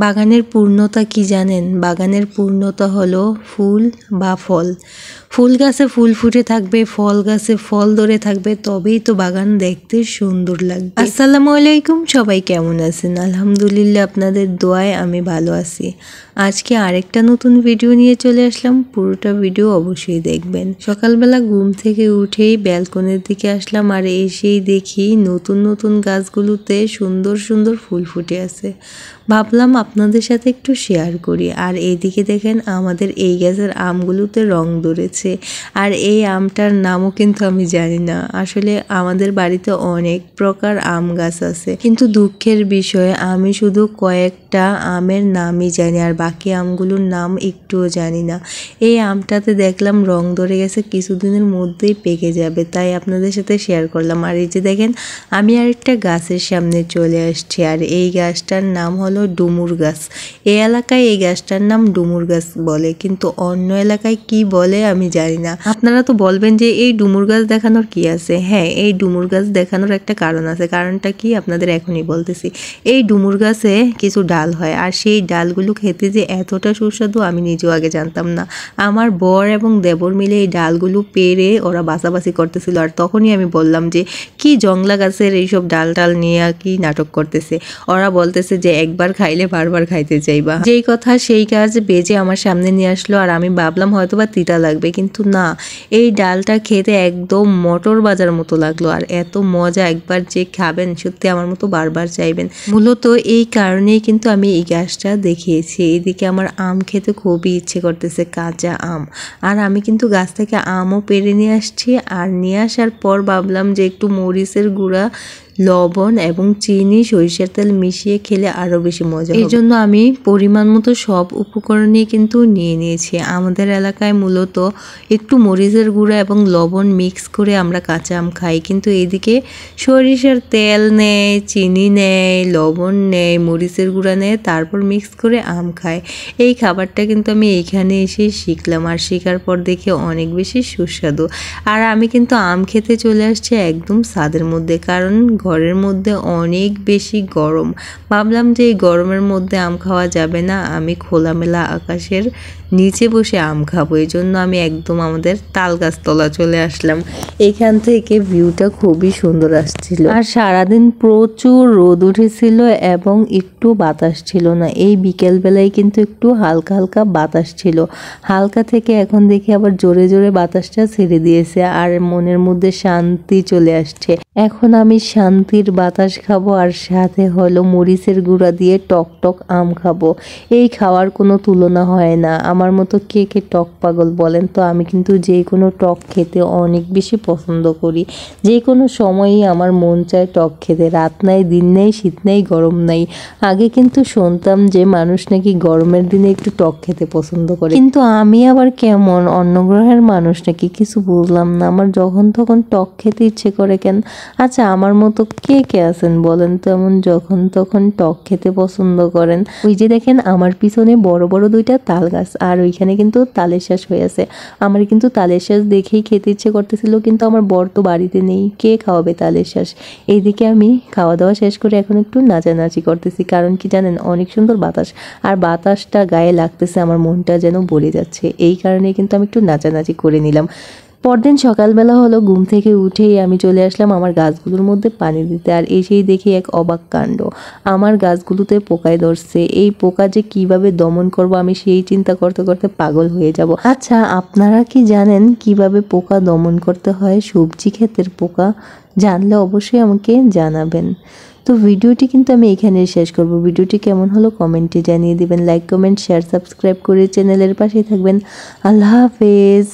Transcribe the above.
বাগানের পূর্ণতা কি জানেন? বাগানের পূর্ণতা হলো ফুল বা ফল। ফুল গাছে ফুল ফুটে থাকবে, ফল গাছে ফল ধরে থাকবে, তবেই তো বাগান দেখতে সুন্দর লাগবে। আসসালামু আলাইকুম, সবাই কেমন আছেন? আলহামদুলিল্লাহ, আপনাদের দোয়ায় আমি ভালো আছি। আজকে আরেকটা নতুন ভিডিও নিয়ে চলে আসলাম, পুরোটা ভিডিও অবশ্যই দেখবেন। সকালবেলা ঘুম থেকে উঠেই ব্যালকনির দিকে আসলাম, আর এসেই দেখি নতুন নতুন গাছগুলোতে সুন্দর সুন্দর ফুল ফুটে আছে। ভাবলাম আপনাদের সাথে একটু শেয়ার করি। আর এইদিকে দেখেন আমাদের এই গাছের আমগুলোতে রং ধরেছে, আর এই আমটার নামও কিন্তু আমি জানি না। আসলে আমাদের বাড়িতে অনেক প্রকার আম গাছ আছে, কিন্তু দুঃখের বিষয় আমি শুধু কয়েকটা আমের নামই জানি, আর বাকি আমগুলোর নাম একটুও জানি না। এই আমটাতে দেখলাম রং ধরে গেছে, কিছুদিনের মধ্যেই পেকে যাবে, তাই আপনাদের সাথে শেয়ার করলাম। আর এই যে দেখেন আমি আরেকটা গাছের সামনে চলে আসছি, আর এই গাছটার নাম হলো ডুমুর গাছ। এই এলাকায় এই গাছটার নাম ডুমুর গাছ বলে, কিন্তু অন্য এলাকায় কি বলে আমি জানি না। আপনারা তো বলবেন যে এই ডুমুর গাছ দেখানোর কি আছে? হ্যাঁ, এই ডুমুর গাছ দেখানোর একটা কারণ আছে। কারণটা কি আপনাদের এখনই বলতেছি। এই ডুমুর গাছে কিছু ডাল হয়, আর সেই ডালগুলো খেতে যে এতটা সুস্বাদু আমি নিজেও আগে জানতাম না। আমার বর এবং দেবর মিলে এই ডালগুলো পেরে ওরা বাছাবাছি করতেছিল, আর তখনই আমি বললাম যে কি জংলা গাছের এইসব ডাল টাল নিয়ে কি নাটক করতেছে। ওরা বলতেছে যে একবার খাইলে বারবার খাইতে চাইবা। যেই কথা সেই কাজ বেজে আমার সামনে নিয়ে আসলো, আর আমি ভাবলাম হয়তো বা তিতা লাগবে, কিন্তু না, এই ডালটা খেতে একদম মটর বাজার মতো লাগলো। আর এত মজা, একবার যে খাবেন সত্যি আমার মতো বারবার চাইবেন। মূলত এই কারণেই কিন্তু আমি এই গাছটা দেখিয়েছি। এইদিকে আমার আম খেতে খুবই ইচ্ছে করতেছে, কাঁচা আম। আর আমি কিন্তু গাছ থেকে আমও পেড়ে নিয়ে আসছি, আর নিয়ে আসার পর ভাবলাম যে একটু মরিচের গুঁড়া, লবণ এবং চিনি, সরিষার তেল মিশিয়ে খেলে আরো বেশি মজা হবে। এই জন্য আমি পরিমাণ মতো সব উপকরণই কিন্তু নিয়ে নিয়েছি। আমাদের এলাকায় মূলত একটু মরিচের গুঁড়া এবং লবণ মিক্স করে আমরা কাঁচা আম খাই, কিন্তু এদিকে সরিষার তেল নেয়, চিনি নেয়, লবণ নেয়, মরিচের গুঁড়া নেয়, তারপর মিক্স করে আম খায়। এই খাবারটা কিন্তু আমি এইখানে এসে শিখলাম, আর শেখার পর দেখে অনেক বেশি সুস্বাদু। আর আমি কিন্তু আম খেতে চলে আসছি একদম ছাদের মধ্যে, কারণ ঘরের মধ্যে অনেক বেশি গরম। ভাবলাম যে এই গরমের মধ্যে আম খাওয়া যাবে না, আমি খোলামেলা আকাশের নিচে বসে আম খাবো। এই জন্য আমি একদম আমাদের তাল গাছতলা চলে আসলাম। এখান থেকে ভিউটা খুবই সুন্দর আসছিল, আর সারাদিন প্রচুর রোদ উঠেছিল এবং একটু বাতাস ছিল না। এই বিকেল বেলায় কিন্তু একটু হালকা হালকা বাতাস ছিল, হালকা থেকে এখন দেখি আবার জোরে জোরে বাতাসটা ছেড়ে দিয়েছে, আর মনের মধ্যে শান্তি চলে আসছে। এখন আমি শান্তির বাতাস খাবো, আর সাথে হলো মরিচের গুঁড়া দিয়ে টক টক আম খাবো। এই খাওয়ার কোনো তুলনা হয় না। আমার মতো কে কে টক পাগল বলেন তো? আমি কিন্তু যে কোনো টক খেতে অনেক বেশি পছন্দ করি। যে কোনো সময়ই আমার মন চায় টক খেতে। রাত নাই, দিন নেই, শীত নেই, গরম নাই। আগে কিন্তু শুনতাম যে মানুষ নাকি গরমের দিনে একটু টক খেতে পছন্দ করে, কিন্তু আমি আবার কেমন অন্য গ্রহের মানুষ নাকি কিছু বুঝলাম না। আমার যখন তখন টক খেতে ইচ্ছে করে কেন? আচ্ছা, আমার মতো কে কে আছেন বলেন তো এমন যখন তখন টক খেতে পছন্দ করেন? ওই যে দেখেন আমার পিছনে বড় বড় দুইটা তাল গাছ, আর ওইখানে কিন্তু তালের শ্বাস হয়ে আছে। আমার কিন্তু তালের শ্বাস দেখেই খেতে ইচ্ছে করতেছিল, কিন্তু আমার বর তো বাড়িতে নেই, কে খাওয়াবে তালের শ্বাস? এইদিকে আমি খাওয়া দাওয়া শেষ করে এখন একটু নাচানাচি করতেছি, কারণ কি জানেন, অনেক সুন্দর বাতাস, আর বাতাসটা গায়ে লাগতেছে, আমার মনটা যেন ভরে যাচ্ছে। এই কারণে কিন্তু আমি একটু নাচানাচি করে নিলাম। পরদিন সকালবেলা হলো, ঘুম থেকে উঠেই আমি চলে আসলাম আমার গাছগুলোর মধ্যে পানি দিতে, আর এসেই দেখি এক অবাক কাণ্ড। আমার গাছগুলোতে পোকায় ধরছে। এই পোকা যে কিভাবে দমন করব আমি সেই চিন্তা করতে করতে পাগল হয়ে যাব। আচ্ছা, আপনারা কি জানেন কিভাবে পোকা দমন করতে হয়? সবজি ক্ষেতের পোকা? জানলে অবশ্যই আমাকে জানাবেন। তো ভিডিওটি কিন্তু আমি এখানে শেষ করব। ভিডিওটি কেমন হলো কমেন্টে জানিয়ে দিবেন। লাইক, কমেন্ট, শেয়ার, সাবস্ক্রাইব করে চ্যানেলের পাশেই থাকবেন। আল্লাহ হাফেজ।